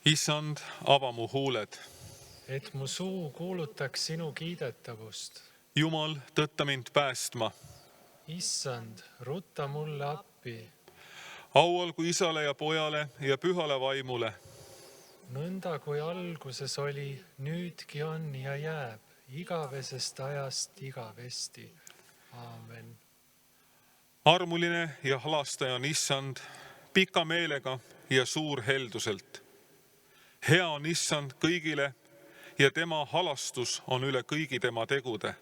Issand, ava mu huuled. Et mu suu kuulutaks sinu kiidetavust. Jumal, tõtta mind päästma. Issand, rutta mulle appi. Au olgu Isale ja Pojale ja Pühale Vaimule. Nõnda kui alguses oli, nüüdki on ja jääb, igavesest ajast igavesti. Aamen. Armuline ja halastaja on Issand, pika meelega ja suur helduselt. Hea on Issand kõigile ja tema halastus on üle kõigi tema tegude.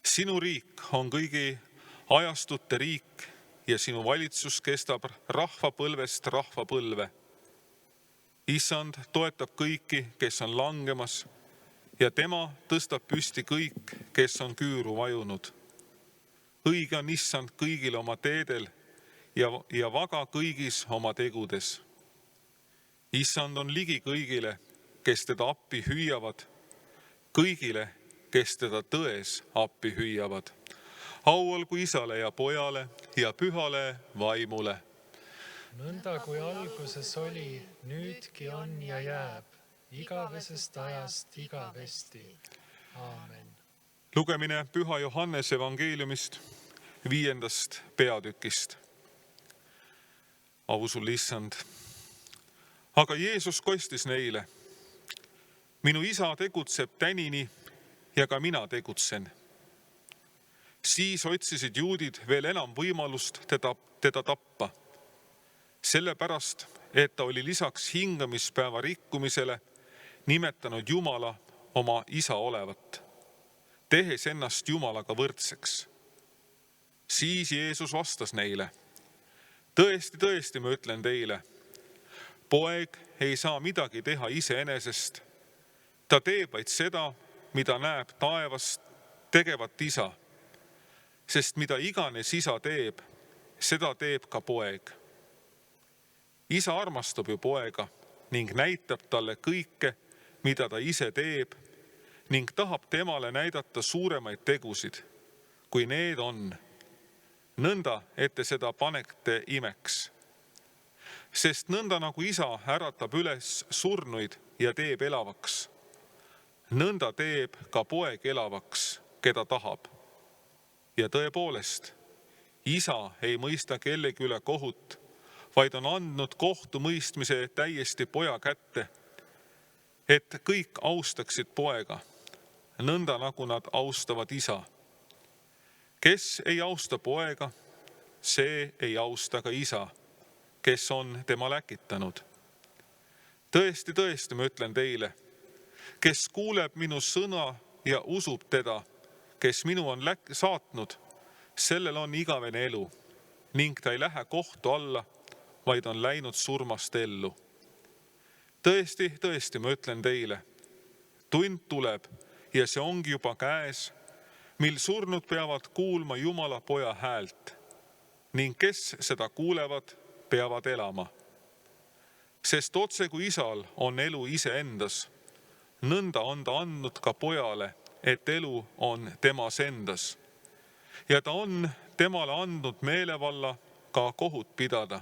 Sinu riik on kõigi ajastute riik ja sinu valitsus kestab rahvapõlvest rahvapõlve. Issand toetab kõiki, kes on langemas ja tema tõstab püsti kõik, kes on küüru vajunud. Õige on Issand kõigil oma teedel ja vaga kõigis oma tegudes. Issand on ligi kõigile, kes teda appi hüüavad, kõigile, kes teda tões appi hüüavad. Au olgu Isale ja Pojale ja Pühale Vaimule. Nõnda kui alguses oli, nüüdki on ja jääb, igavesest ajast igavesti. Aamen. Lugemine Püha Johannese evangeeliumist 5. peatükist. Au sul, Issand. Aga Jeesus kostis neile: minu Isa tegutseb tänini ja ka mina tegutsen. Siis otsisid juudid veel enam võimalust teda tappa. Sellepärast, et ta oli lisaks hingamispäeva rikkumisele nimetanud Jumala oma Isa olevat, tehes ennast Jumalaga võrdseks. Siis Jeesus vastas neile: tõesti, tõesti, ma ütlen teile, poeg ei saa midagi teha iseenesest. Ta teeb vaid seda, mida näeb taevast tegevat Isa. Sest mida iganes Isa teeb, seda teeb ka poeg. Isa armastab ju poega ning näitab talle kõike, mida ta ise teeb, ning tahab temale näidata suuremaid tegusid, kui need on. Nõnda, et te seda panete imeks. Sest nõnda nagu Isa äratab üles surnuid ja teeb elavaks, nõnda teeb ka poeg elavaks, keda tahab. Ja tõepoolest, Isa ei mõista kellegi üle kohut, vaid on andnud kohtumõistmise täiesti poja kätte, et kõik austaksid poega, nõnda nagu nad austavad Isa. Kes ei austa poega, see ei austa ka Isa, kes on tema läkitanud. Tõesti, tõesti, ma ütlen teile, kes kuuleb minu sõna ja usub teda, kes minu on saatnud, sellel on igavene elu ning ta ei lähe kohtu alla, vaid on läinud surmast ellu. Tõesti, tõesti, ma ütlen teile, tund tuleb ja see ongi juba käes, mil surnud peavad kuulma Jumala poja häält ning kes seda kuulevad, peavad elama. Sest otse kui Isal on elu iseendas, nõnda on ta andnud ka pojale, et elu on temas endas. Ja ta on temale andnud meelevalla ka kohut pidada,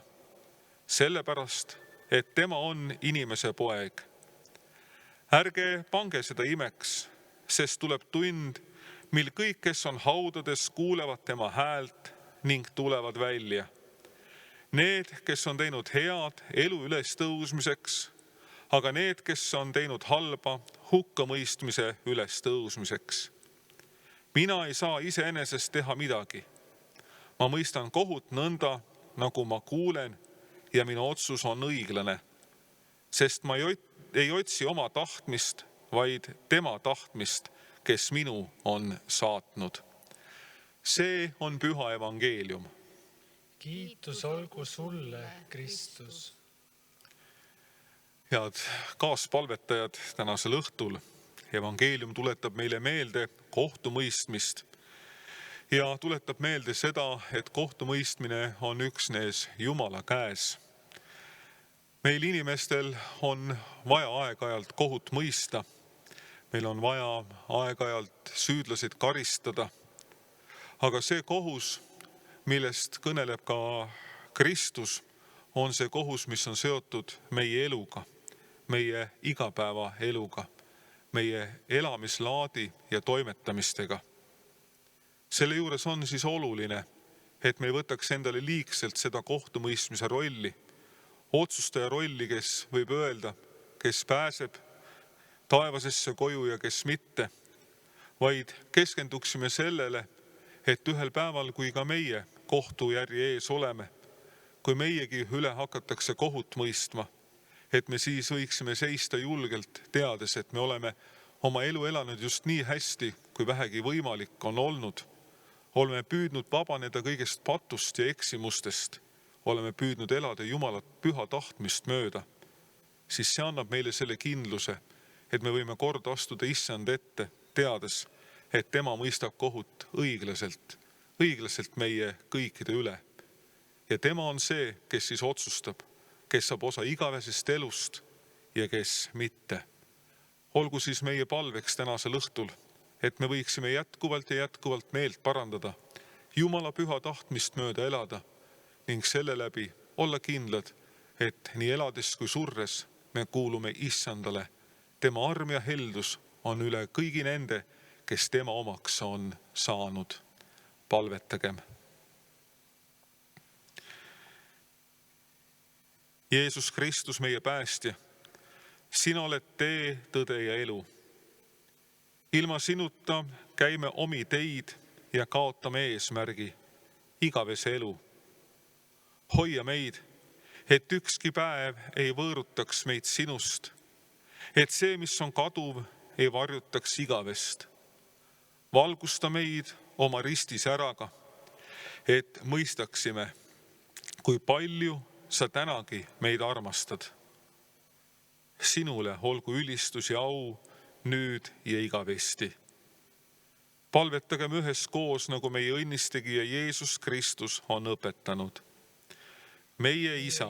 sellepärast, et tema on inimese poeg. Ärge pange seda imeks, sest tuleb tund, mil kõik, kes on haudades, kuulevad tema häält ning tulevad välja. Need, kes on teinud head elu üles tõusmiseks, aga need, kes on teinud halba hukkamõistmise üles tõusmiseks. Mina ei saa iseenesest teha midagi. Ma mõistan kohut nõnda, nagu ma kuulen, ja minu otsus on õiglane, sest ma ei otsi oma tahtmist, vaid tema tahtmist, kes minu on saatnud. See on püha evangeelium. Kiitus olgu sulle, Kristus. Head kaaspalvetajad tänasel õhtul. Evangeelium tuletab meile meelde kohtumõistmist ja tuletab meelde seda, et kohtumõistmine on üksnes Jumala käes. Meil inimestel on vaja aeg-ajalt kohut mõista. Meil on vaja aeg-ajalt süüdlased karistada. Aga see kohus, millest kõneleb ka Kristus, on see kohus, mis on seotud meie eluga. meie igapäevaeluga, meie elamislaadi ja toimetamistega. Selle juures on siis oluline, et me ei võtaks endale liigselt seda kohtumõistmise rolli, otsustaja rolli, kes võib öelda, kes pääseb taevasesse koju ja kes mitte, vaid keskenduksime sellele, et ühel päeval, kui ka meie kohtujärje ees oleme, kui meiegi üle hakatakse kohut mõistma, et me siis võiksime seista julgelt, teades, et me oleme oma elu elanud just nii hästi, kui vähegi võimalik on olnud. Oleme püüdnud vabaneda kõigest patust ja eksimustest, oleme püüdnud elada Jumalat püha tahtmist mööda, siis see annab meile selle kindluse, et me võime kord astuda Issand ette, teades, et tema mõistab kohut õiglaselt meie kõikide üle. Ja tema on see, kes siis otsustab, kes saab osa igavesest elust ja kes mitte. Olgu siis meie palveks tänasel õhtul, et me võiksime jätkuvalt meelt parandada, Jumala püha tahtmist mööda elada ning selle läbi olla kindlad, et nii elades kui surres me kuulume Issandale. Tema arm ja heldus on üle kõigi nende, kes tema omaks on saanud. Palvetagem. Jeesus Kristus, meie päästja, sina oled tee, tõde ja elu. Ilma sinuta käime omi teid ja kaotame eesmärgi, igavese elu. Hoia meid, et ükski päev ei võõrutaks meid sinust, et see, mis on kaduv, ei varjutaks igavest. Valgusta meid oma risti säraga, et mõistaksime, kui palju sa tänagi meid armastad. Sinule olgu ülistus ja au nüüd ja igavesti. Palvetagem üheskoos, nagu meie õnnistegija Jeesus Kristus on õpetanud. Meie Isa,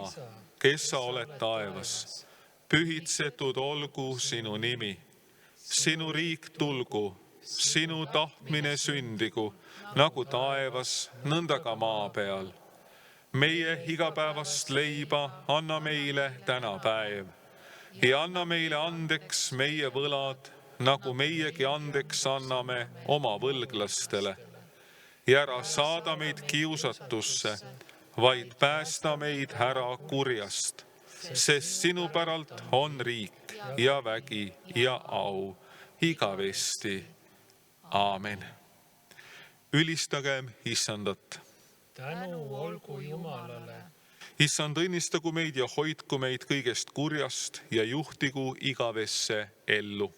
kes sa oled taevas, pühitsetud olgu sinu nimi. Sinu riik tulgu, sinu tahtmine sündigu, nagu taevas, nõnda ka maa peal. Meie igapäevast leiba anna meile täna päev ja anna meile andeks meie võlad, nagu meiegi andeks anname oma võlglastele. Ja ära saada meid kiusatusse, vaid päästa meid ära kurjast, sest sinu päralt on riik ja vägi ja au igavesti. Aamen. Ülistagem Issandat. Tänu olgu Jumalale. Issand, õnnistagu meid ja hoidku meid kõigest kurjast ja juhtigu igavesse ellu.